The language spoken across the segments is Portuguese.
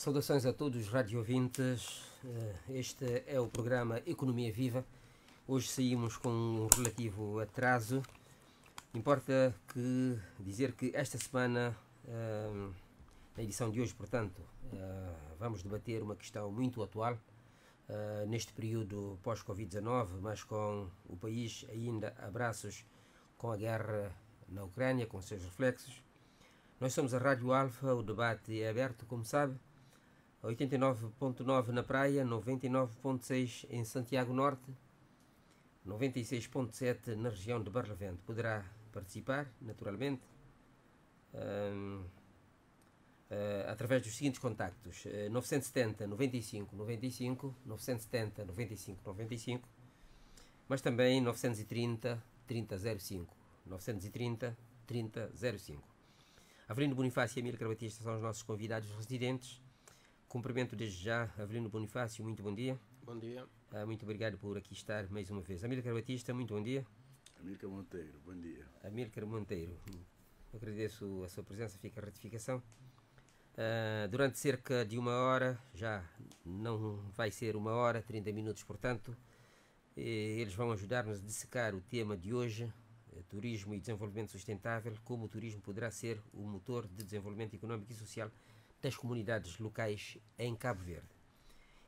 Saudações a todos os radiovintes. Este é o programa Economia Viva. Hoje saímos com um relativo atraso. Importa dizer que esta semana, na edição de hoje, portanto, vamos debater uma questão muito atual neste período pós-Covid-19, mas com o país ainda a braços com a guerra na Ucrânia, com seus reflexos. Nós somos a Rádio Alfa, o debate é aberto, como sabe, 89.9 na Praia, 99.6 em Santiago Norte, 96.7 na região de Barlavento. Poderá participar, naturalmente, através dos seguintes contactos: 970 95 95, 970 95 95, mas também 930 3005, 930 3005. Avelino Bonifácio e Amílcar Batista são os nossos convidados residentes. Cumprimento desde já Avelino Bonifácio, muito bom dia. Bom dia. Muito obrigado por aqui estar mais uma vez. Amílcar Batista, muito bom dia. Amílcar Monteiro, bom dia. Amílcar Monteiro, agradeço a sua presença, fica a ratificação. Durante cerca de uma hora, já não vai ser uma hora, 30 minutos, portanto, eles vão ajudar-nos a dissecar o tema de hoje, turismo e desenvolvimento sustentável, como o turismo poderá ser o motor de desenvolvimento económico e social das comunidades locais em Cabo Verde.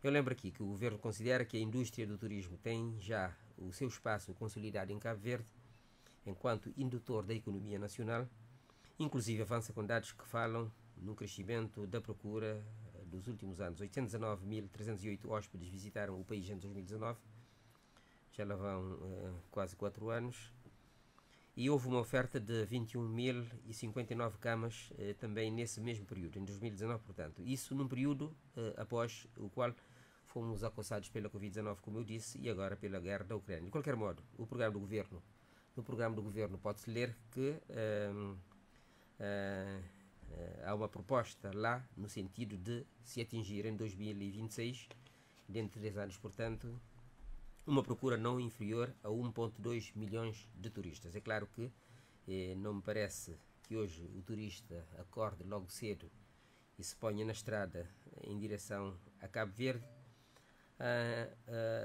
Eu lembro aqui que o Governo considera que a indústria do turismo tem já o seu espaço consolidado em Cabo Verde, enquanto indutor da economia nacional, inclusive avança com dados que falam no crescimento da procura dos últimos anos. 819.308 hóspedes visitaram o país em 2019, já lá vão quase 4 anos, e houve uma oferta de 21.059 camas também nesse mesmo período, em 2019, portanto. Isso num período após o qual fomos acossados pela Covid-19, como eu disse, e agora pela guerra da Ucrânia. De qualquer modo, no programa do Governo pode-se ler que há uma proposta lá no sentido de se atingir em 2026, dentro de 10 anos, portanto, uma procura não inferior a 1,2 milhões de turistas. É claro que não me parece que hoje o turista acorde logo cedo e se ponha na estrada em direção a Cabo Verde.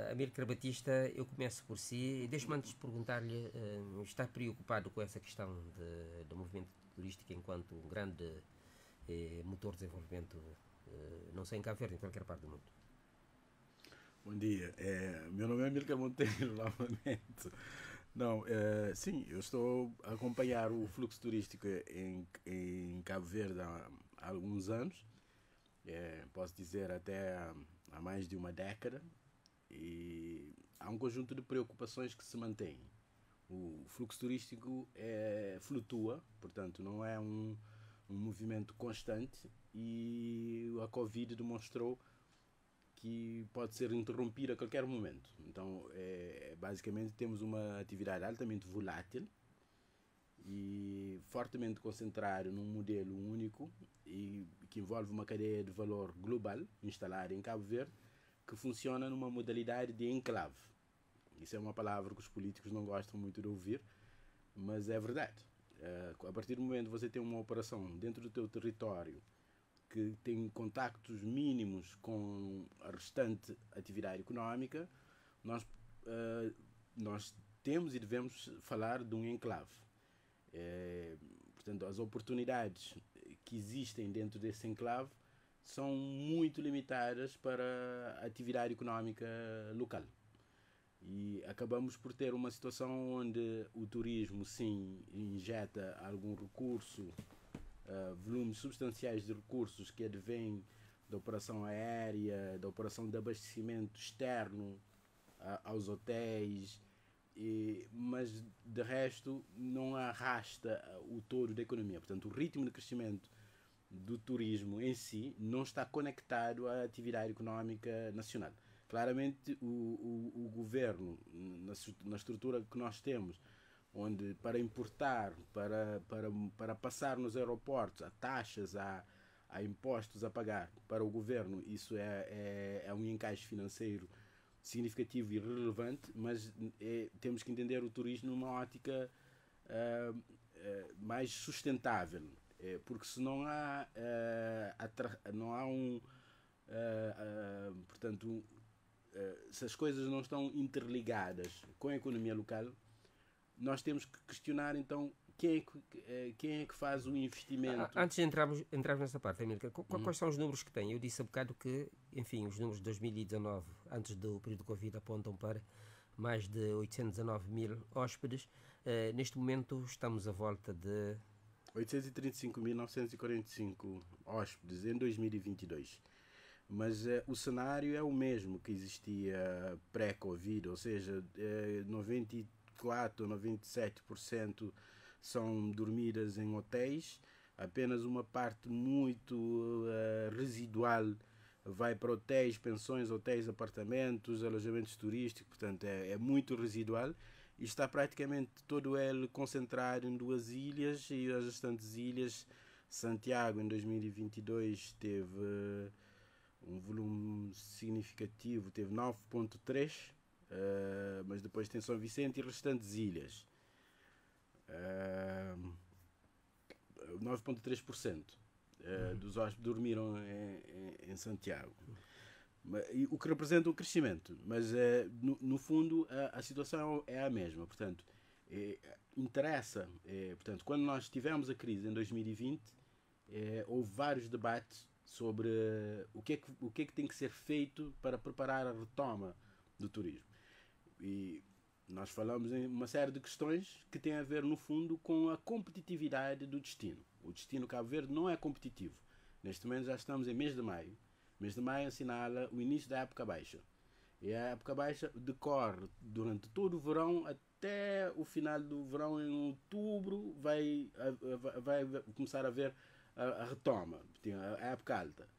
Amílcar Batista, eu começo por si. Deixe-me antes perguntar-lhe, está preocupado com essa questão do movimento turístico enquanto um grande motor de desenvolvimento, não só em Cabo Verde, em qualquer parte do mundo? Bom dia, meu nome é Amílcar Monteiro, novamente. Não, sim, eu estou a acompanhar o fluxo turístico em Cabo Verde há alguns anos, posso dizer até há mais de uma década, e há um conjunto de preocupações que se mantêm. O fluxo turístico flutua, portanto não é um movimento constante, e a Covid demonstrou que pode ser interrompido a qualquer momento. Então, basicamente, temos uma atividade altamente volátil e fortemente concentrada num modelo único e que envolve uma cadeia de valor global instalada em Cabo Verde, que funciona numa modalidade de enclave. Isso é uma palavra que os políticos não gostam muito de ouvir, mas é verdade. A partir do momento que você tem uma operação dentro do teu território que tem contactos mínimos com a restante atividade económica, nós temos e devemos falar de um enclave. Portanto, as oportunidades que existem dentro desse enclave são muito limitadas para a atividade económica local. E acabamos por ter uma situação onde o turismo, sim, injeta algum recurso, volumes substanciais de recursos que advêm da operação aérea, da operação de abastecimento externo aos hotéis, mas de resto não arrasta o todo da economia. Portanto, o ritmo de crescimento do turismo em si não está conectado à atividade económica nacional. Claramente o governo, na estrutura que nós temos, onde para importar, para passar nos aeroportos, há taxas, há impostos a pagar para o governo, isso é um encaixe financeiro significativo e relevante, mas temos que entender o turismo numa ótica mais sustentável. Porque se não há, não há portanto, se as coisas não estão interligadas com a economia local, nós temos que questionar então quem é que faz o investimento. Antes de entrarmos nessa parte, Amílcar, quais são os números que tem? Eu disse há bocado que, enfim, os números de 2019, antes do período de Covid, apontam para mais de 819 mil hóspedes. Neste momento estamos à volta de 835.945 hóspedes em 2022. Mas o cenário é o mesmo que existia pré-Covid, ou seja, 94 ou 97% são dormidas em hotéis, apenas uma parte muito residual vai para hotéis, pensões, hotéis, apartamentos, alojamentos turísticos, portanto é muito residual e está praticamente todo ele concentrado em 2 ilhas e as restantes ilhas. Santiago em 2022 teve um volume significativo, teve 9,3%, mas depois tem São Vicente e restantes ilhas. 9,3% dos hóspedes dormiram em Santiago. O que representa um crescimento, mas no fundo a situação é a mesma. Portanto, interessa, portanto, quando nós tivemos a crise em 2020, houve vários debates sobre o que é que tem que ser feito para preparar a retoma do turismo. E nós falamos em uma série de questões que têm a ver, no fundo, com a competitividade do destino. O destino Cabo Verde não é competitivo. Neste momento já estamos em mês de maio. Mês de maio assinala o início da época baixa. E a época baixa decorre durante todo o verão até o final do verão, em outubro, vai começar a haver a retoma, a época alta.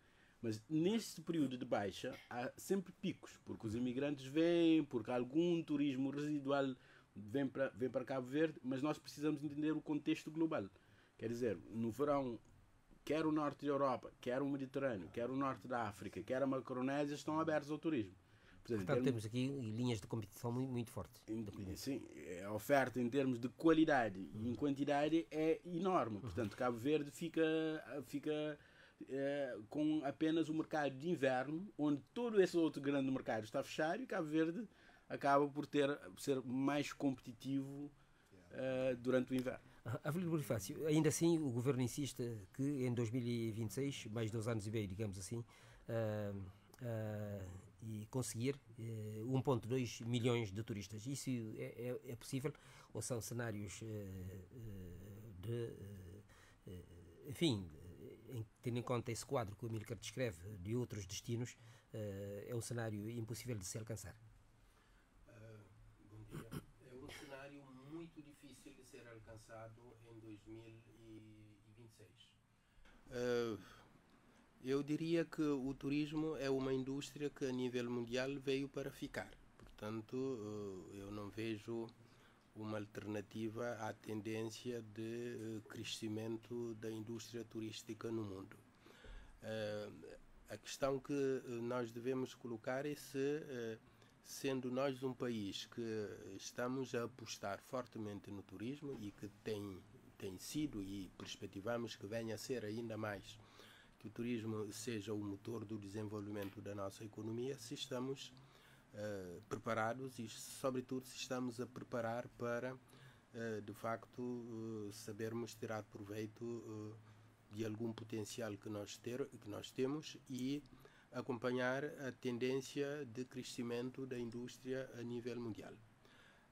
Mas neste período de baixa há sempre picos, porque os imigrantes vêm, porque algum turismo residual vem para Cabo Verde, mas nós precisamos entender o contexto global. Quer dizer, no verão, quer o norte da Europa, quer o Mediterrâneo, quer o norte da África, quer a Micronésia, estão abertos ao turismo. Portanto, temos aqui linhas de competição muito fortes. Sim, a oferta em termos de qualidade e em quantidade é enorme. Portanto, Cabo Verde fica com apenas o mercado de inverno, onde todo esse outro grande mercado está fechado, e Cabo Verde acaba por ser mais competitivo durante o inverno. Avelino Bonifácio, ainda assim o Governo insiste que em 2026, mais 2 anos e meio, digamos assim, e conseguir 1,2 milhões de turistas. Isso é possível ou são cenários enfim, tendo em conta esse quadro que o Amílcar descreve de outros destinos, é um cenário impossível de se alcançar? Bom dia. É um cenário muito difícil de ser alcançado em 2026. Eu diria que o turismo é uma indústria que a nível mundial veio para ficar. Portanto, eu não vejo uma alternativa à tendência de crescimento da indústria turística no mundo. A questão que nós devemos colocar é se, sendo nós um país que estamos a apostar fortemente no turismo e que tem sido, e perspectivamos que venha a ser ainda mais, que o turismo seja o motor do desenvolvimento da nossa economia, se estamos preparados e, sobretudo, se estamos a preparar para, de facto, sabermos tirar proveito de algum potencial que nós temos e acompanhar a tendência de crescimento da indústria a nível mundial.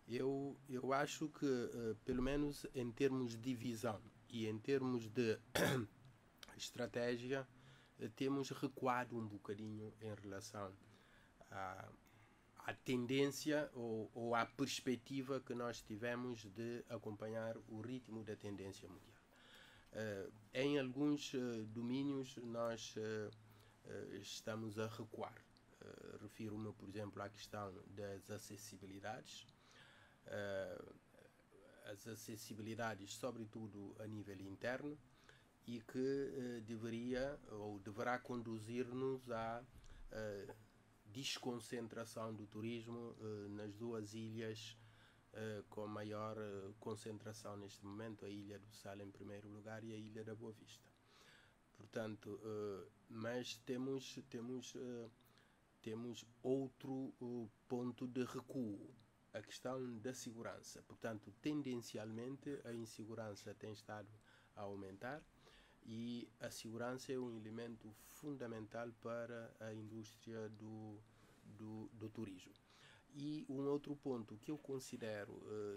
Eu acho que, pelo menos em termos de visão e em termos de estratégia, temos recuado um bocadinho em relação à tendência ou à perspectiva que nós tivemos de acompanhar o ritmo da tendência mundial. Em alguns domínios nós estamos a recuar. Refiro-me, por exemplo, à questão das acessibilidades. As acessibilidades, sobretudo a nível interno, e que deveria ou deverá conduzir-nos à desconcentração do turismo nas 2 ilhas com maior concentração neste momento, a Ilha do Sal em primeiro lugar e a Ilha da Boa Vista. Portanto, mas temos outro ponto de recuo, a questão da segurança. Portanto, tendencialmente a insegurança tem estado a aumentar e a segurança é um elemento fundamental para a indústria do turismo. E um outro ponto que eu considero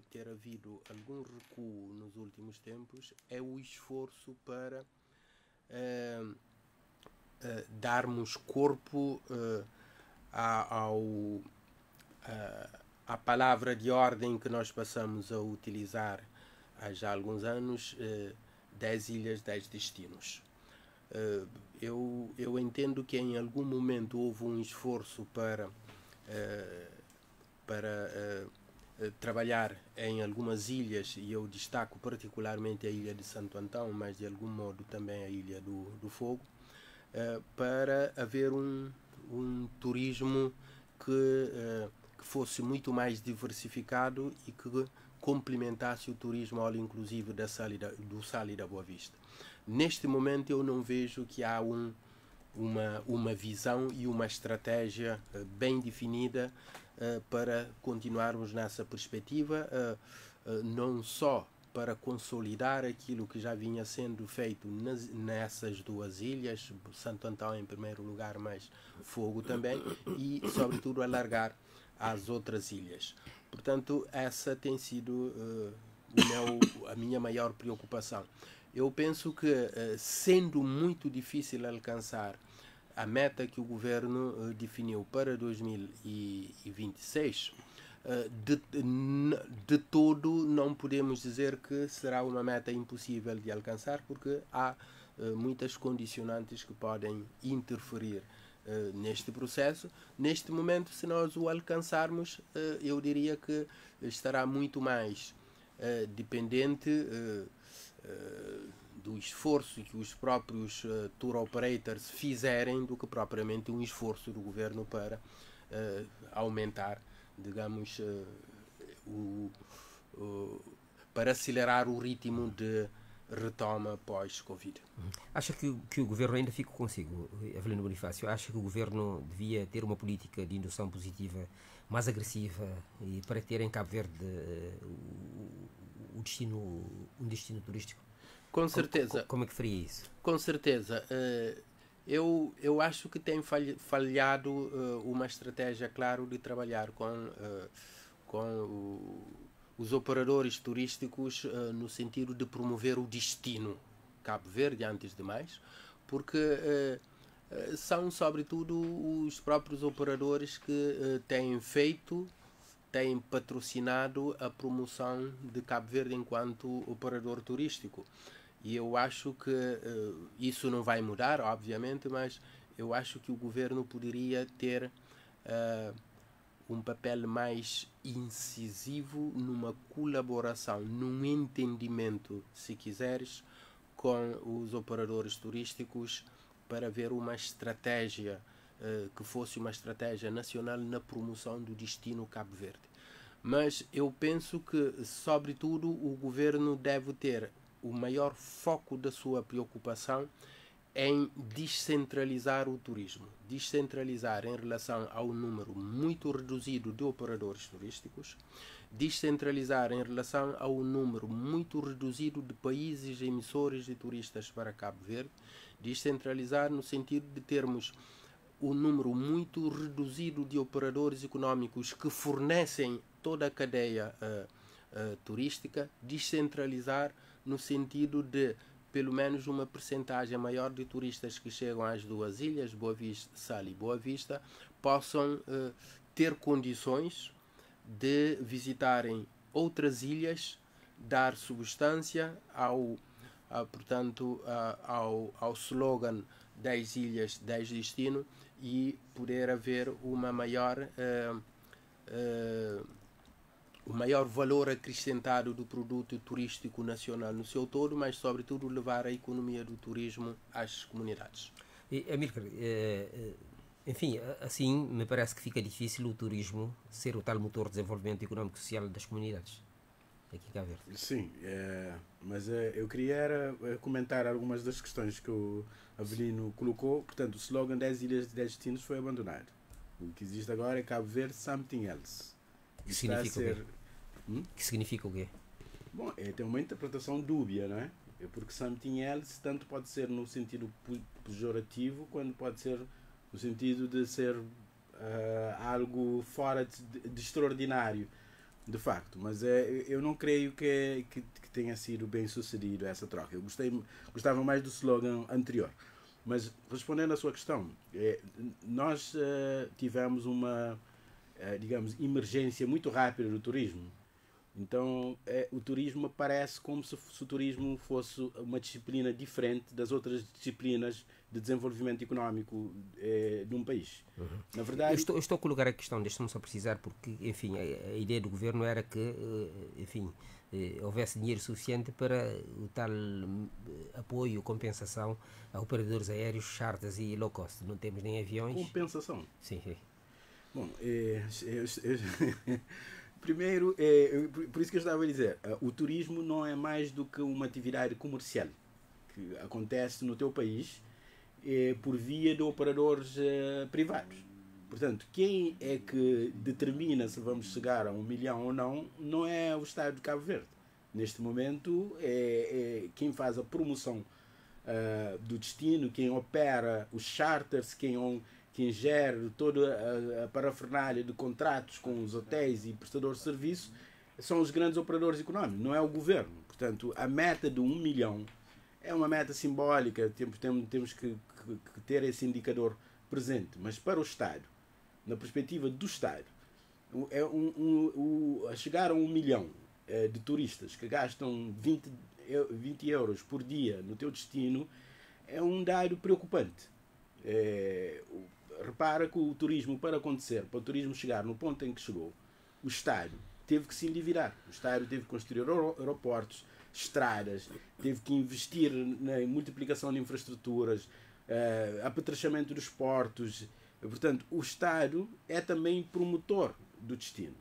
ter havido algum recuo nos últimos tempos é o esforço para darmos corpo à palavra de ordem que nós passamos a utilizar há já alguns anos, 10 ilhas, 10 destinos. Eu entendo que em algum momento houve um esforço para trabalhar em algumas ilhas, e eu destaco particularmente a Ilha de Santo Antão, mas de algum modo também a Ilha do Fogo, para haver um turismo que fosse muito mais diversificado e que complementasse o turismo all inclusive do Sal e da Boa Vista. Neste momento eu não vejo que há uma visão e uma estratégia bem definida para continuarmos nessa perspectiva, não só para consolidar aquilo que já vinha sendo feito nessas duas ilhas, Santo Antão em primeiro lugar, mas Fogo também, e sobretudo alargar às outras ilhas. Portanto, essa tem sido a minha maior preocupação. Eu penso que, sendo muito difícil alcançar a meta que o governo definiu para 2026, de todo não podemos dizer que será uma meta impossível de alcançar, porque há muitas condicionantes que podem interferir neste processo. Neste momento, se nós o alcançarmos, eu diria que estará muito mais dependente do esforço que os próprios tour operators fizerem do que propriamente um esforço do governo para aumentar, digamos, para acelerar o ritmo de retoma pós-Covid. Acha que o governo, ainda fico consigo, Avelino Bonifácio, acha que o governo devia ter uma política de indução positiva mais agressiva e para ter em Cabo Verde um destino turístico? Com certeza. Como é que faria isso? Com certeza. Eu acho que tem falhado uma estratégia, claro, de trabalhar com os operadores turísticos no sentido de promover o destino Cabo Verde, antes de mais, porque são, sobretudo, os próprios operadores que têm patrocinado a promoção de Cabo Verde enquanto operador turístico. E eu acho que isso não vai mudar, obviamente, mas eu acho que o governo poderia ter um papel mais incisivo numa colaboração, num entendimento, se quiseres, com os operadores turísticos para ver uma estratégia que fosse uma estratégia nacional na promoção do destino Cabo Verde. Mas eu penso que, sobretudo, o governo deve ter o maior foco da sua preocupação em descentralizar o turismo. Descentralizar em relação ao número muito reduzido de operadores turísticos, descentralizar em relação ao número muito reduzido de países emissores de turistas para Cabo Verde, descentralizar no sentido de termos um número muito reduzido de operadores económicos que fornecem toda a cadeia turística, descentralizar no sentido de pelo menos uma percentagem maior de turistas que chegam às duas ilhas, Boa Vista, Sal e Boa Vista, possam ter condições de visitarem outras ilhas, dar substância ao slogan 10 ilhas, 10 destinos, e poder haver uma o maior valor acrescentado do produto turístico nacional no seu todo, mas sobretudo levar a economia do turismo às comunidades. Amílcar, Enfim, assim me parece que fica difícil o turismo ser o tal motor de desenvolvimento económico e social das comunidades aqui em Cabo Verde. Sim, mas eu queria era, comentar algumas das questões que o Avelino colocou. Portanto, o slogan 10 ilhas de 10 destinos foi abandonado. O que existe agora é Cabo Verde Something Else. Que significa o quê? Que significa o quê? Bom, tem uma interpretação dúbia, não é? Porque something else tanto pode ser no sentido pejorativo, quanto pode ser no sentido de ser algo fora de extraordinário, de facto. Mas eu não creio que tenha sido bem sucedido essa troca. Eu gostava mais do slogan anterior. Mas, respondendo à sua questão, nós tivemos uma, digamos, emergência muito rápida do turismo. Então, o turismo parece como se o turismo fosse uma disciplina diferente das outras disciplinas de desenvolvimento económico de um país. Uhum. Na verdade... Eu estou a colocar a questão, deixa-me só precisar, porque, enfim, a ideia do governo era que, enfim, houvesse dinheiro suficiente para o tal apoio, compensação a operadores aéreos, charters e low cost. Não temos nem aviões. Compensação? Sim, sim. Bom, primeiro, por isso que eu estava a dizer, o turismo não é mais do que uma atividade comercial que acontece no teu país por via de operadores privados. Portanto, quem é que determina se vamos chegar a 1 milhão ou não, não é o Estado de Cabo Verde. Neste momento, quem faz a promoção do destino, quem opera os charters, quem gera toda a parafernália de contratos com os hotéis e prestadores de serviço, são os grandes operadores económicos, não é o governo. Portanto, a meta de 1 milhão é uma meta simbólica, temos que ter esse indicador presente. Mas para o Estado, na perspectiva do Estado, a chegar a 1 milhão de turistas que gastam 20 euros por dia no teu destino é um dado preocupante. Repara que o turismo, para acontecer, para o turismo chegar no ponto em que chegou, o Estado teve que se endividar. O Estado teve que construir aeroportos, estradas, teve que investir na multiplicação de infraestruturas, apetrechamento dos portos. Portanto, o Estado é também promotor do destino.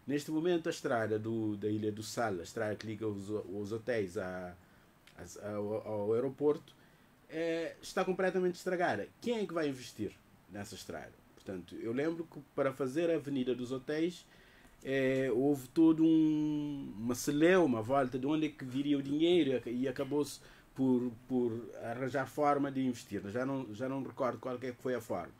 Neste momento, a estrada da Ilha do Sal, a estrada que liga os hotéis ao aeroporto, está completamente estragada. Quem é que vai investir nessa estrada? Portanto, eu lembro que para fazer a Avenida dos Hotéis houve todo uma celeuma à volta de onde é que viria o dinheiro e acabou-se por arranjar forma de investir. Já não recordo qual é que foi a forma.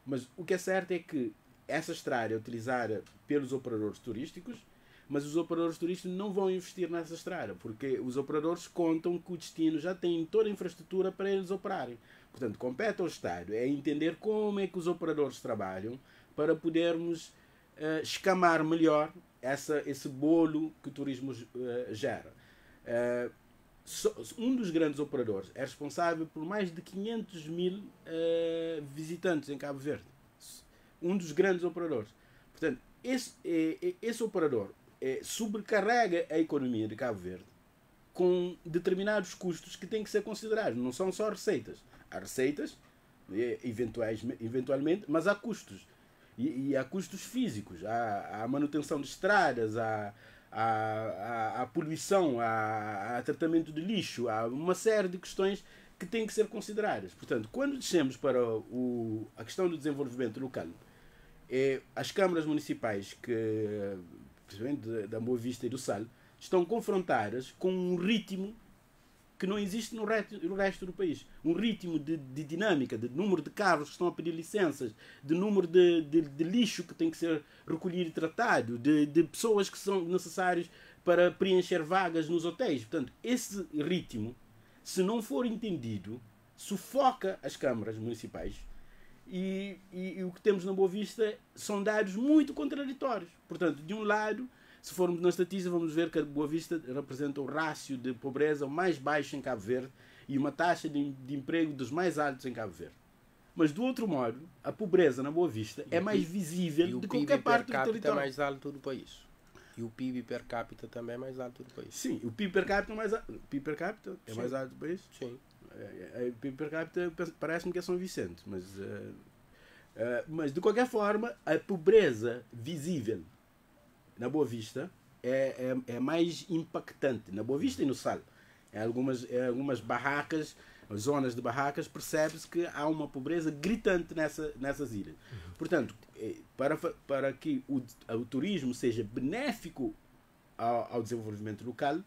Mas o que é certo é que essa estrada é utilizada pelos operadores turísticos, mas os operadores turísticos não vão investir nessa estrada, porque os operadores contam que o destino já tem toda a infraestrutura para eles operarem. Portanto, compete ao Estado entender como é que os operadores trabalham para podermos escamar melhor esse bolo que o turismo gera. Um dos grandes operadores é responsável por mais de 500 mil visitantes em Cabo Verde. Um dos grandes operadores. Portanto, esse operador sobrecarrega a economia de Cabo Verde com determinados custos que têm que ser considerados. Não são só receitas. Há receitas, eventualmente, mas há custos. E há custos físicos. Há manutenção de estradas, há poluição, há tratamento de lixo, há uma série de questões que têm que ser consideradas. Portanto, quando descemos para a questão do desenvolvimento local, as câmaras municipais, principalmente da Boa Vista e do Sal, estão confrontadas com um ritmo que não existe no resto do país. Um ritmo de dinâmica, de número de carros que estão a pedir licenças, de número de lixo que tem que ser recolhido e tratado, de pessoas que são necessárias para preencher vagas nos hotéis. Portanto, esse ritmo, se não for entendido, sufoca as câmaras municipais. E o que temos na Boa Vista são dados muito contraditórios. Portanto, de um lado, se formos na estatística, vamos ver que a Boa Vista representa o rácio de pobreza mais baixo em Cabo Verde e uma taxa de emprego dos mais altos em Cabo Verde. Mas, do outro modo, a pobreza na Boa Vista é mais visível de qualquer parte do território. É mais alto do país. E o PIB per capita também é mais alto do país. Sim, o PIB per capita é mais alto. O PIB per capita é mais alto do país? Sim. O PIB per capita parece-me que é São Vicente, mas Mas, de qualquer forma, a pobreza visível na Boa Vista é mais impactante. Na Boa Vista e no Sal. Em algumas barracas, zonas de barracas, percebe-se que há uma pobreza gritante nessas ilhas. Portanto, para que o turismo seja benéfico ao desenvolvimento local,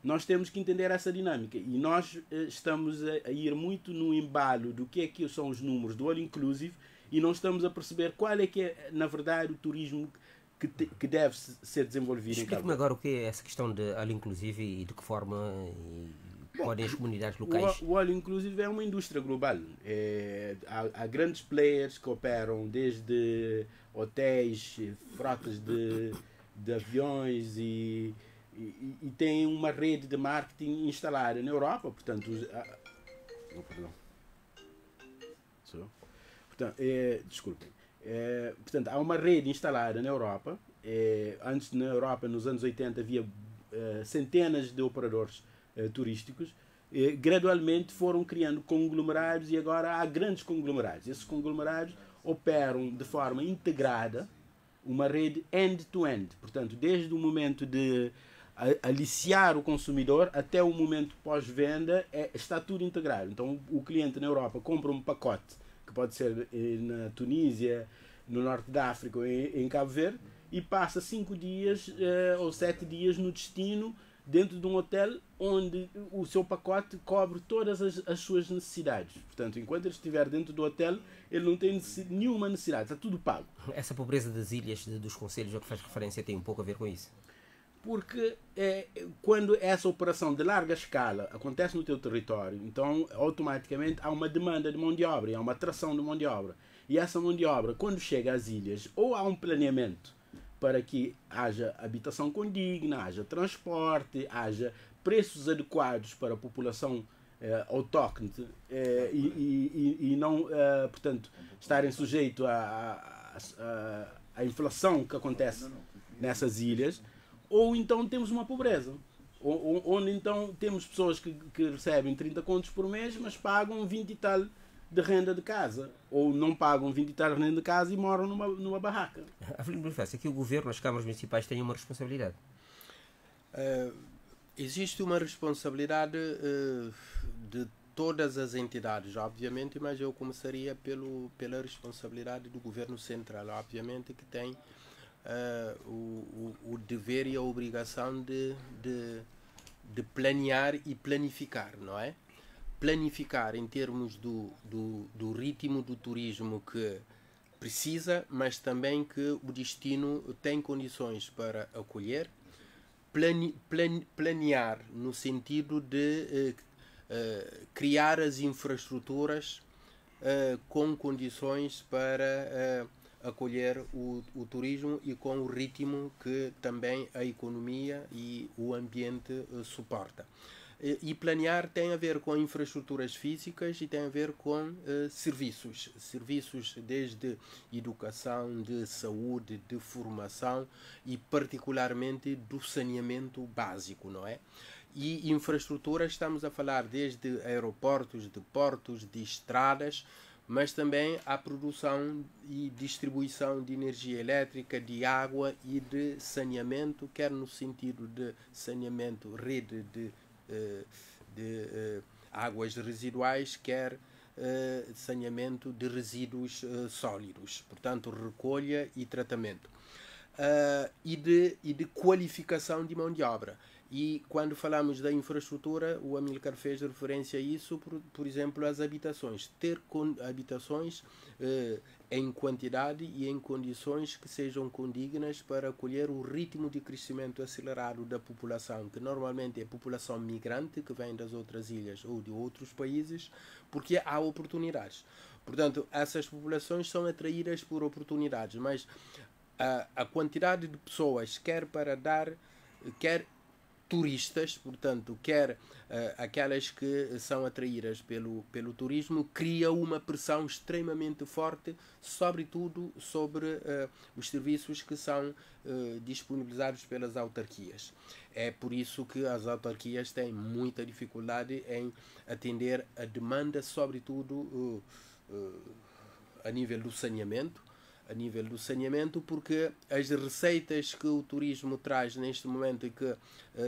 nós temos que entender essa dinâmica. E nós estamos a ir muito no embalo do que são os números do All Inclusive e não estamos a perceber qual é que é, na verdade, o turismo que deve ser desenvolvido em Cabo Verde. Explique-me agora o que é essa questão de All Inclusive e de que forma podem as comunidades locais... O All Inclusive é uma indústria global. Há grandes players que operam desde hotéis, frotas de aviões e tem uma rede de marketing instalada na Europa. Portanto, desculpem. Portanto, há uma rede instalada na Europa. Antes, na Europa, nos anos 80, havia centenas de operadores turísticos. Gradualmente foram criando conglomerados e agora há grandes conglomerados. Esses conglomerados operam de forma integrada uma rede end-to-end. Portanto, desde o momento de aliciar o consumidor até o momento pós-venda, está tudo integrado. Então, o cliente na Europa compra um pacote, que pode ser na Tunísia, no norte da África ou em Cabo Verde, e passa 5 dias ou 7 dias no destino, dentro de um hotel onde o seu pacote cobre todas as suas necessidades. Portanto, enquanto ele estiver dentro do hotel, ele não tem nenhuma necessidade, está tudo pago. Essa pobreza das ilhas, dos concelhos a que faz referência, tem um pouco a ver com isso? Porque quando essa operação de larga escala acontece no teu território, então automaticamente há uma demanda de mão de obra, há uma atração de mão de obra. E essa mão de obra, quando chega às ilhas, ou há um planeamento para que haja habitação condigna, haja transporte, haja preços adequados para a população autóctone e não, portanto, estarem sujeitos à inflação que acontece nessas ilhas, ou então temos uma pobreza, onde então temos pessoas que recebem 30 contos por mês, mas pagam 20 e tal de renda de casa, ou não pagam 20 e tal de renda de casa e moram numa barraca. Avelino Bonifácio, aqui o governo, as câmaras municipais têm uma responsabilidade. Existe uma responsabilidade de todas as entidades, obviamente, mas eu começaria pela responsabilidade do governo central, obviamente, que tem o dever e a obrigação de planear e planificar, não é? Planificar em termos do ritmo do turismo que precisa, mas também que o destino tem condições para acolher. Planear no sentido de criar as infraestruturas com condições para acolher o turismo e com o ritmo que também a economia e o ambiente suporta. E planear tem a ver com infraestruturas físicas e tem a ver com serviços desde educação, de saúde, de formação e particularmente do saneamento básico, não é? E infraestruturas estamos a falar desde aeroportos, de portos, de estradas, mas também a produção e distribuição de energia elétrica, de água e de saneamento, quer no sentido de saneamento, rede de águas residuais, quer saneamento de resíduos sólidos, portanto recolha e tratamento, e de qualificação de mão de obra. E quando falamos da infraestrutura, o Amílcar fez referência a isso, por exemplo, as habitações. Ter habitações em quantidade e em condições que sejam condignas para acolher o ritmo de crescimento acelerado da população, que normalmente é população migrante, que vem das outras ilhas ou de outros países, porque há oportunidades. Portanto, essas populações são atraídas por oportunidades, mas a quantidade de pessoas, quer turistas, portanto, quer aquelas que são atraídas pelo turismo, cria uma pressão extremamente forte, sobretudo sobre os serviços que são disponibilizados pelas autarquias. É por isso que as autarquias têm muita dificuldade em atender a demanda, sobretudo a nível do saneamento, porque as receitas que o turismo traz neste momento e que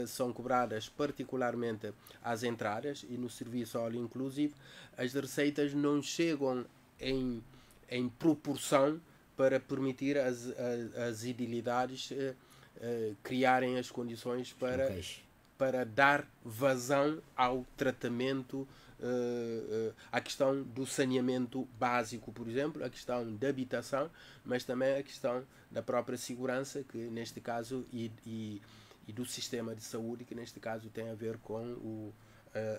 são cobradas particularmente às entradas e no serviço all inclusive, as receitas não chegam em proporção para permitir as idilidades criarem as condições para dar vazão ao tratamento, à questão do saneamento básico, por exemplo, a questão da habitação, mas também a questão da própria segurança, que neste caso, e do sistema de saúde, que neste caso tem a ver com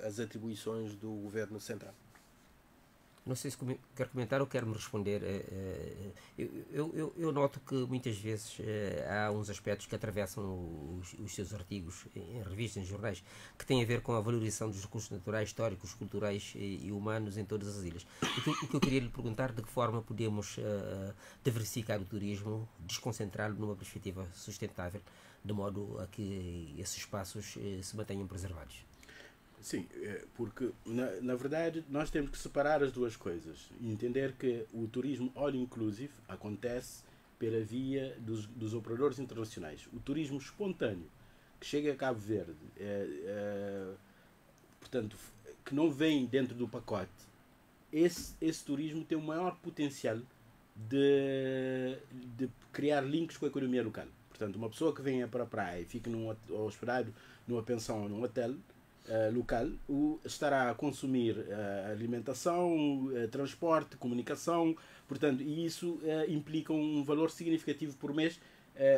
as atribuições do Governo Central. Não sei se quer comentar ou quer me responder. Eu noto que muitas vezes há uns aspectos que atravessam os seus artigos em revistas, em jornais, que têm a ver com a valorização dos recursos naturais, históricos, culturais e humanos em todas as ilhas. O que eu queria lhe perguntar, de que forma podemos diversificar o turismo, desconcentrá-lo numa perspectiva sustentável, de modo a que esses espaços se mantenham preservados? Sim, porque na verdade nós temos que separar as duas coisas e entender que o turismo all inclusive acontece pela via dos operadores internacionais. O turismo espontâneo que chega a Cabo Verde, portanto, que não vem dentro do pacote, esse turismo tem o maior potencial de criar links com a economia local. Portanto, uma pessoa que venha para a praia e fique hospedado numa pensão ou num hotel local, estará a consumir alimentação, transporte, comunicação, portanto, e isso implica um valor significativo por mês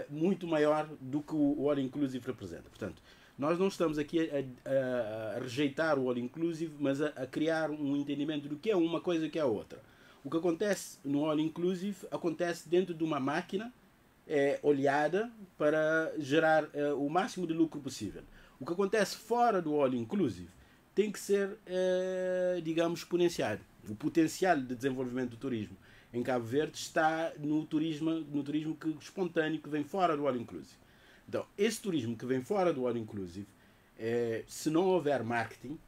muito maior do que o All Inclusive representa. Portanto, nós não estamos aqui a rejeitar o All Inclusive, mas a criar um entendimento do que é uma coisa e que é a outra. O que acontece no All Inclusive acontece dentro de uma máquina olhada para gerar o máximo de lucro possível. O que acontece fora do All Inclusive tem que ser, digamos, exponenciado. O potencial de desenvolvimento do turismo em Cabo Verde está no turismo espontâneo que vem fora do All Inclusive. Então, esse turismo que vem fora do All Inclusive, se não houver marketing,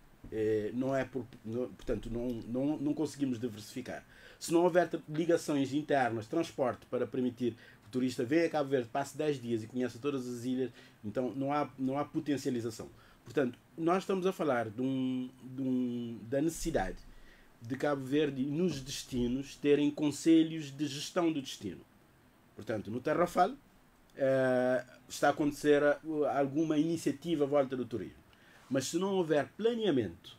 portanto, não conseguimos diversificar. Se não houver ligações internas, transporte para permitir o turista venha a Cabo Verde, passe 10 dias e conheça todas as ilhas, então não há potencialização. Portanto, nós estamos a falar da necessidade de Cabo Verde nos destinos terem conselhos de gestão do destino. Portanto, no Tarrafal está a acontecer alguma iniciativa à volta do turismo. Mas se não houver planeamento,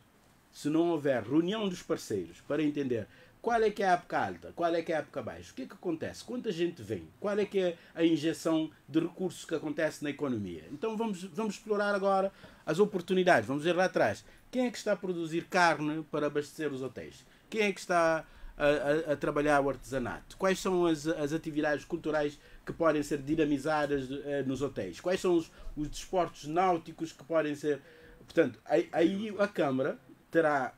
se não houver reunião dos parceiros para entender qual é que é a época alta, qual é que é a época baixa, o que é que acontece, quanta gente vem, qual é que é a injeção de recursos que acontece na economia. Então vamos explorar agora as oportunidades, vamos ir lá atrás. Quem é que está a produzir carne para abastecer os hotéis? Quem é que está a trabalhar o artesanato? Quais são as atividades culturais que podem ser dinamizadas nos hotéis? Quais são os desportos náuticos que podem ser... Portanto, aí a Câmara terá...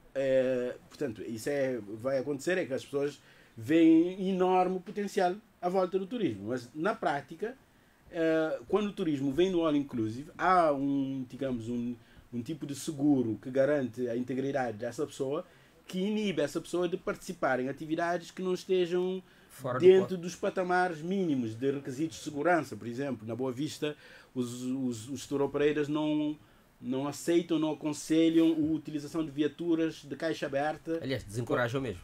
portanto, isso vai acontecer, é que as pessoas veem enorme potencial à volta do turismo. Mas, na prática, quando o turismo vem no All Inclusive, há um tipo de seguro que garante a integridade dessa pessoa, que inibe essa pessoa de participar em atividades que não estejam dentro dos patamares mínimos de requisitos de segurança. Por exemplo, na Boa Vista, os tour operators não aceitam, não aconselham a utilização de viaturas de caixa aberta. Aliás, desencorajam mesmo.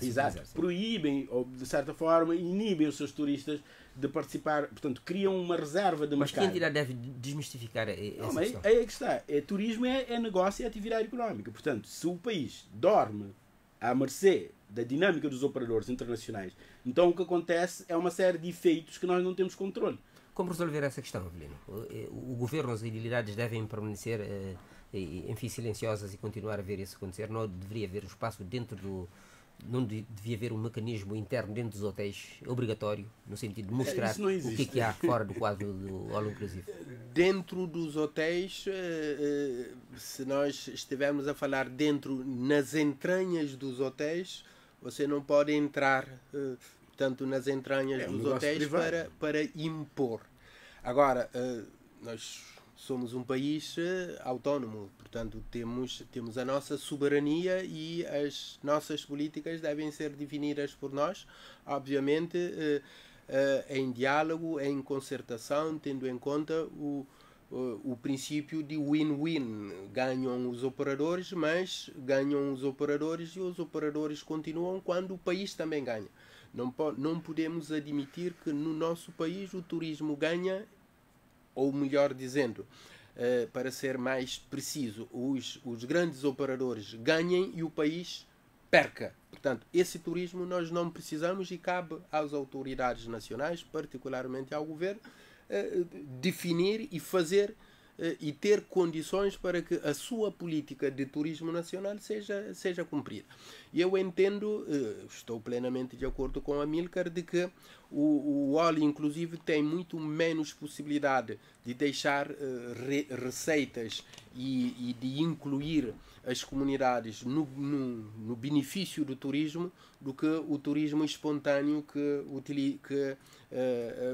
Exato. Proíbem, ou de certa forma, inibem os seus turistas de participar. Portanto, criam uma reserva de mercado. Mas quem entidade deve desmistificar essa questão? Aí é que está. Turismo é negócio e atividade económica. Portanto, se o país dorme à mercê da dinâmica dos operadores internacionais, então o que acontece é uma série de efeitos que nós não temos controle. Como resolver essa questão, Avelino? O governo, as idilidades devem permanecer, enfim, silenciosas e continuar a ver isso acontecer? Não deveria haver um espaço dentro do... Não devia haver um mecanismo interno dentro dos hotéis obrigatório, no sentido de mostrar o que há fora do quadro do All Inclusive? Dentro dos hotéis, se nós estivermos a falar nas entranhas dos hotéis, você não pode entrar tanto nas entranhas dos hotéis para impor. Agora, nós somos um país autónomo, portanto temos a nossa soberania e as nossas políticas devem ser definidas por nós, obviamente em diálogo, em concertação, tendo em conta o princípio de win-win. Ganham os operadores, mas ganham os operadores e os operadores continuam quando o país também ganha. Não podemos admitir que no nosso país o turismo ganha, ou melhor dizendo, para ser mais preciso, os grandes operadores ganhem e o país perca. Portanto, esse turismo nós não precisamos e cabe às autoridades nacionais, particularmente ao governo, definir e fazer e ter condições para que a sua política de turismo nacional seja cumprida. E eu entendo, estou plenamente de acordo com a Amílcar, de que o all inclusive tem muito menos possibilidade de deixar receitas e de incluir as comunidades no benefício do turismo do que o turismo espontâneo que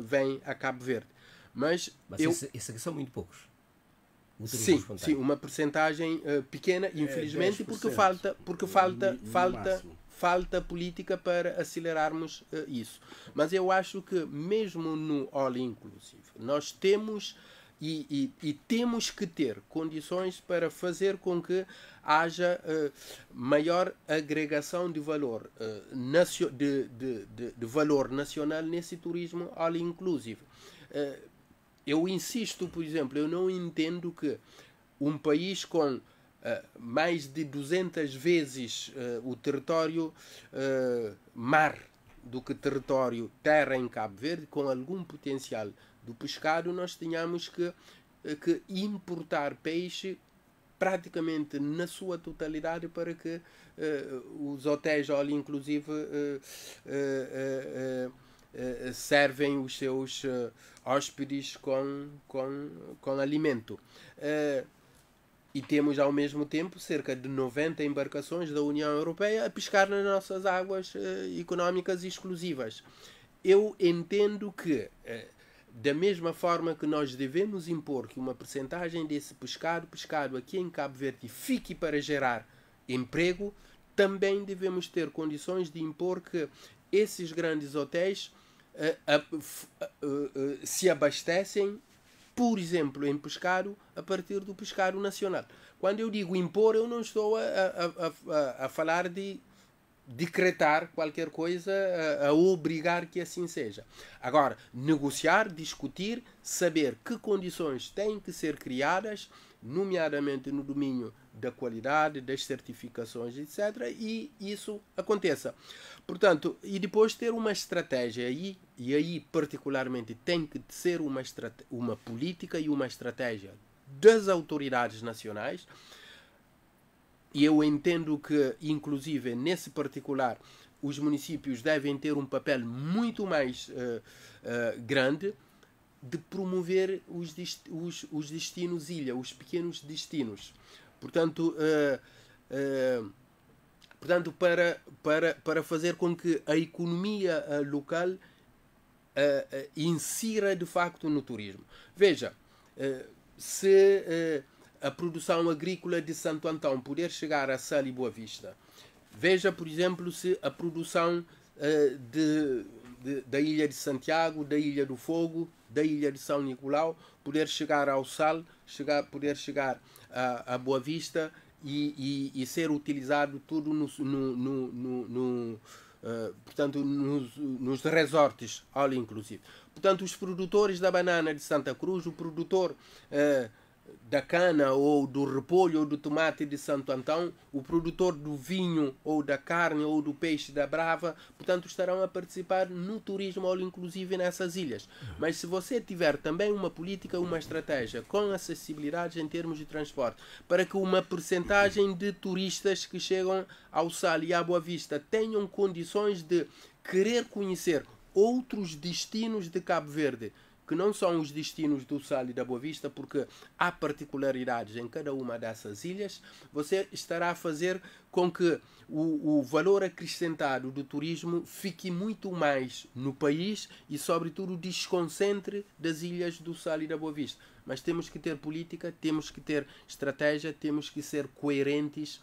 vem a Cabo Verde. Mas esses aqui são muito poucos. Sim, uma percentagem pequena, infelizmente, porque falta política para acelerarmos isso. Mas eu acho que mesmo no All Inclusive nós temos e temos que ter condições para fazer com que haja maior agregação de valor de valor nacional nesse turismo All Inclusive. Eu insisto, por exemplo, eu não entendo que um país com mais de 200 vezes o território mar do que território terra em Cabo Verde, com algum potencial do pescado, nós tenhamos que importar peixe praticamente na sua totalidade para que os hotéis all inclusive servem os seus hóspedes com alimento. E temos ao mesmo tempo cerca de 90 embarcações da União Europeia a pescar nas nossas águas económicas exclusivas. Eu entendo que, da mesma forma que nós devemos impor que uma percentagem desse pescado aqui em Cabo Verde fique para gerar emprego, também devemos ter condições de impor que esses grandes hotéis se abastecem, por exemplo, em pescado, a partir do pescado nacional. Quando eu digo impor, eu não estou a falar de decretar qualquer coisa, a obrigar que assim seja. Agora, negociar, discutir, saber que condições têm que ser criadas, nomeadamente no domínio da qualidade, das certificações, etc., e isso aconteça. Portanto, e depois ter uma estratégia aí, e aí particularmente tem que ser uma política e uma estratégia das autoridades nacionais. E eu entendo que, inclusive, nesse particular, os municípios devem ter um papel muito mais grande de promover os destinos ilha, os pequenos destinos. Portanto, para fazer com que a economia local insira de facto no turismo. Veja, se a produção agrícola de Santo Antão poder chegar a Sal e Boa Vista, veja, por exemplo, se a produção da Ilha de Santiago, da Ilha do Fogo, da Ilha de São Nicolau, poder chegar ao Sal, poder chegar a Boa Vista e ser utilizado tudo portanto, nos resorts all inclusive. Portanto, os produtores da banana de Santa Cruz, o produtor da cana ou do repolho ou do tomate de Santo Antão, o produtor do vinho ou da carne ou do peixe da Brava, portanto estarão a participar no turismo all inclusive nessas ilhas. Mas se você tiver também uma política, uma estratégia com acessibilidade em termos de transporte, para que uma percentagem de turistas que chegam ao Sal e à Boa Vista tenham condições de querer conhecer outros destinos de Cabo Verde, que não são os destinos do Sal e da Boa Vista, porque há particularidades em cada uma dessas ilhas, você estará a fazer com que o valor acrescentado do turismo fique muito mais no país e, sobretudo, desconcentre das ilhas do Sal e da Boa Vista. mas temos que ter política, temos que ter estratégia, temos que ser coerentes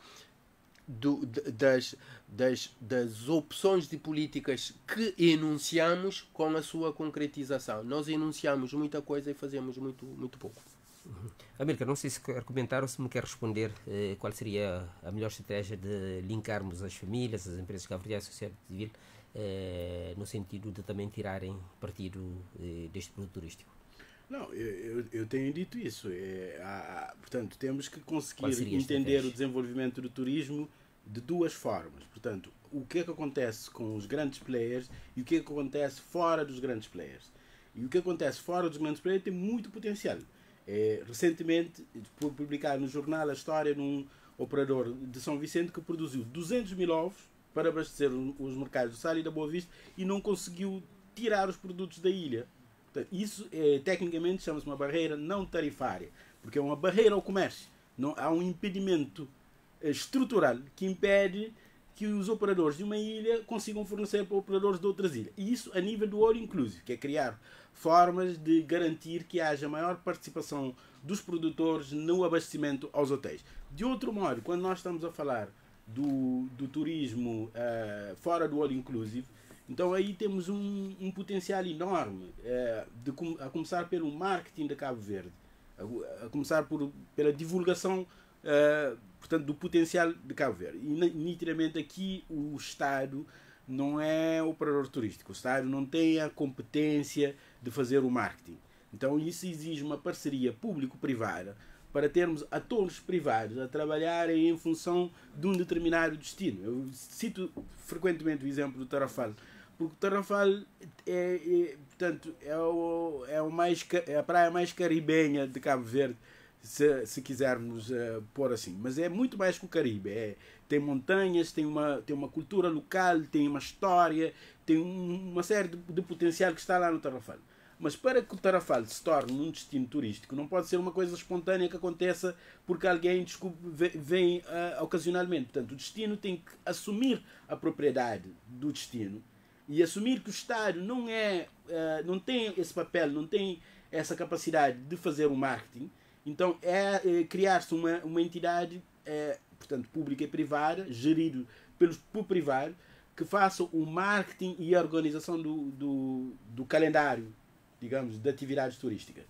das opções de políticas que enunciamos com a sua concretização. Nós enunciamos muita coisa e fazemos muito pouco. Amílcar, não sei se quer comentar ou se me quer responder qual seria a melhor estratégia de linkarmos as famílias, as empresas cabo-verdianas e a sociedade civil no sentido de também tirarem partido deste produto turístico. Não, eu tenho dito isso. Portanto, temos que conseguir entender o desenvolvimento do turismo de duas formas. Portanto, o que é que acontece com os grandes players e o que é que acontece fora dos grandes players. E o que acontece fora dos grandes players tem muito potencial. Recentemente, publicar no jornal a história de um operador de São Vicente que produziu 200 mil ovos para abastecer os mercados do Sal e da Boa Vista e não conseguiu tirar os produtos da ilha. Portanto, isso, tecnicamente, chama-se uma barreira não tarifária, porque é uma barreira ao comércio. Não, há um impedimento estrutural que impede que os operadores de uma ilha consigam fornecer para operadores de outras ilhas. E isso a nível do all inclusive, que é criar formas de garantir que haja maior participação dos produtores no abastecimento aos hotéis. De outro modo, quando nós estamos a falar do turismo fora do all inclusive, então aí temos um potencial enorme, a começar pelo marketing de Cabo Verde, a começar pela divulgação portanto, do potencial de Cabo Verde. E nitidamente aqui o Estado não é operador turístico, o Estado não tem a competência de fazer o marketing. Então isso exige uma parceria público-privada para termos atores privados a trabalharem em função de um determinado destino. Eu cito frequentemente o exemplo do Tarrafal, porque o Tarrafal portanto, é a praia mais caribenha de Cabo Verde, se quisermos pôr assim. Mas é muito mais que o Caribe. Tem montanhas, tem uma cultura local, tem uma história, tem uma série de potencial que está lá no Tarrafal. Mas para que o Tarrafal se torne um destino turístico, não pode ser uma coisa espontânea que aconteça porque alguém vem ocasionalmente. Portanto, o destino tem que assumir a propriedade do destino e assumir que o Estado não tem esse papel, não tem essa capacidade de fazer o marketing. Então criar-se uma entidade, portanto, pública e privada, gerido por privado, que faça o marketing e a organização do calendário, digamos, de atividades turísticas.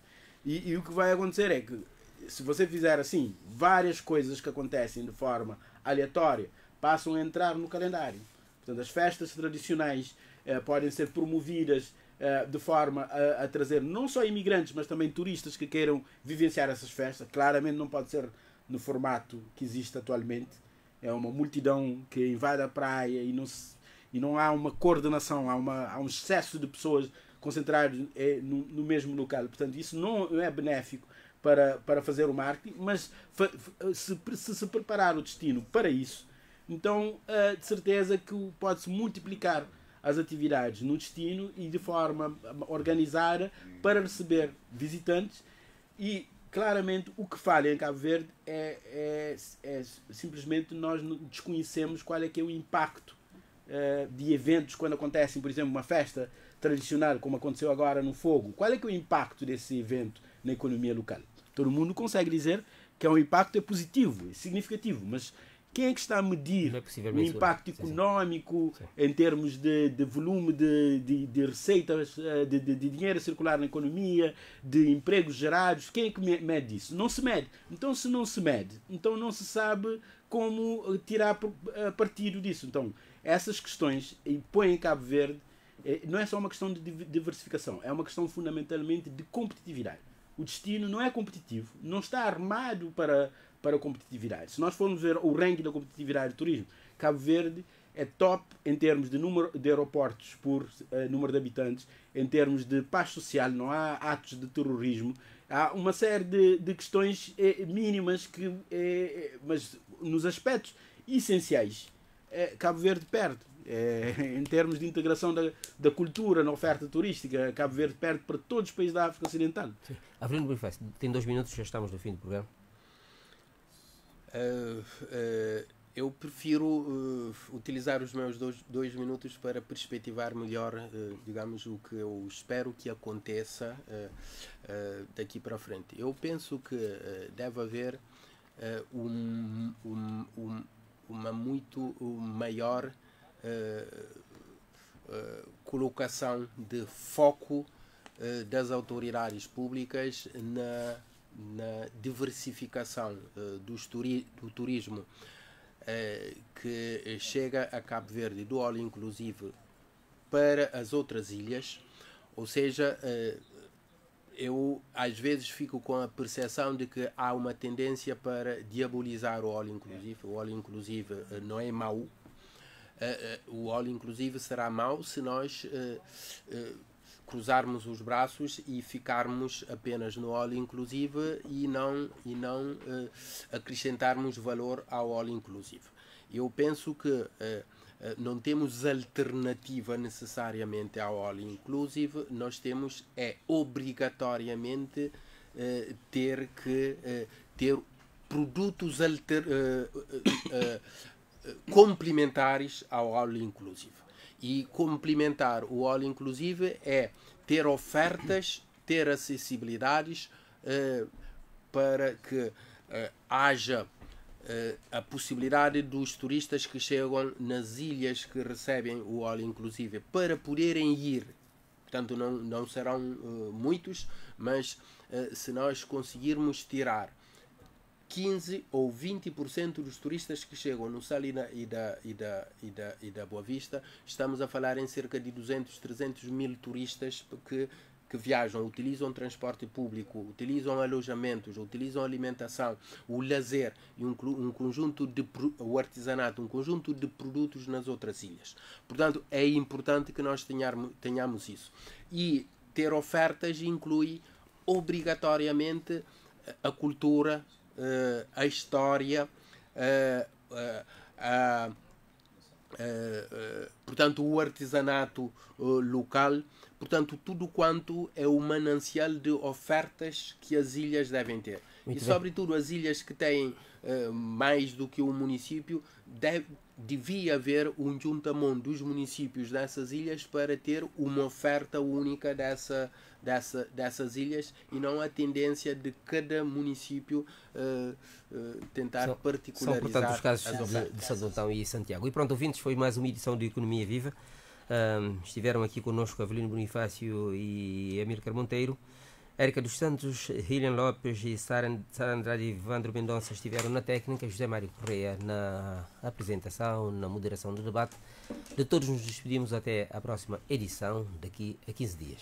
E o que vai acontecer é que, se você fizer assim, várias coisas que acontecem de forma aleatória passam a entrar no calendário. Portanto, as festas tradicionais podem ser promovidas de forma a trazer não só imigrantes, mas também turistas que queiram vivenciar essas festas. Claramente não pode ser no formato que existe atualmente. É uma multidão que invade a praia e não há uma coordenação, há um excesso de pessoas concentradas no mesmo local. Portanto, isso não é benéfico para fazer o marketing, mas se preparar o destino para isso, então de certeza que pode-se multiplicar as atividades no destino e de forma organizada para receber visitantes. E claramente o que falha em Cabo Verde é simplesmente nós desconhecemos qual é que é o impacto de eventos quando acontecem, por exemplo, uma festa tradicional como aconteceu agora no Fogo. Qual é que é o impacto desse evento na economia local? Todo mundo consegue dizer que o impacto é positivo, é significativo, mas quem é que está a medir o impacto económico em termos de volume de receitas, de dinheiro a circular na economia, de empregos gerados? Quem é que mede isso? Não se mede. Então, se não se mede, então não se sabe como tirar partido disso. Então, essas questões põem em Cabo Verde, não é só uma questão de diversificação, é uma questão fundamentalmente de competitividade. O destino não é competitivo, não está armado para a competitividade. Se nós formos ver o ranking da competitividade do turismo, Cabo Verde é top em termos de número de aeroportos por número de habitantes, em termos de paz social, não há atos de terrorismo, há uma série de questões mínimas, mas nos aspectos essenciais, Cabo Verde perde. Em termos de integração da cultura na oferta turística, Cabo Verde perde para todos os países da África Ocidental. Avelino Bonifácio, tem 2 minutos, já estamos no fim do programa. Eu prefiro utilizar os meus dois minutos para perspectivar melhor, digamos, o que eu espero que aconteça daqui para frente. Eu penso que deve haver uma muito maior colocação de foco das autoridades públicas na diversificação do turismo que chega a Cabo Verde, do all inclusive para as outras ilhas. Ou seja, eu às vezes fico com a percepção de que há uma tendência para diabolizar o all inclusive. O all inclusive não é mau. O all inclusive será mau se nós cruzarmos os braços e ficarmos apenas no all inclusive e não acrescentarmos valor ao all inclusive. Eu penso que não temos alternativa necessariamente ao all inclusive, nós temos obrigatoriamente ter produtos complementares ao all inclusive. E complementar o all inclusive é ter ofertas, ter acessibilidades para que haja a possibilidade dos turistas que chegam nas ilhas que recebem o all inclusive para poderem ir. Portanto, não serão muitos, mas se nós conseguirmos tirar 15 ou 20% dos turistas que chegam no Sal e da Boa Vista, estamos a falar em cerca de 200, 300 mil turistas que viajam, utilizam transporte público, utilizam alojamentos, utilizam alimentação, o lazer e o artesanato, um conjunto de produtos nas outras ilhas. Portanto, é importante que nós tenhamos isso. E ter ofertas inclui obrigatoriamente a cultura, a história, portanto o artesanato local, portanto tudo quanto é o manancial de ofertas que as ilhas devem ter. Muito e bem. Sobretudo as ilhas que têm mais do que um município, devia haver um juntamento dos municípios dessas ilhas para ter uma oferta única dessas ilhas e não a tendência de cada município tentar particularizar. São, portanto, os casos de Santo Antão e Santiago. E pronto, ouvintes, foi mais uma edição de Economia Viva. Estiveram aqui connosco Avelino Bonifácio e Amílcar Monteiro. Érica dos Santos, Hilian Lopes e Sara Andrade e Evandro Mendonça estiveram na técnica, José Mário Correia na apresentação, na moderação do debate. De todos nos despedimos até a próxima edição, daqui a 15 dias.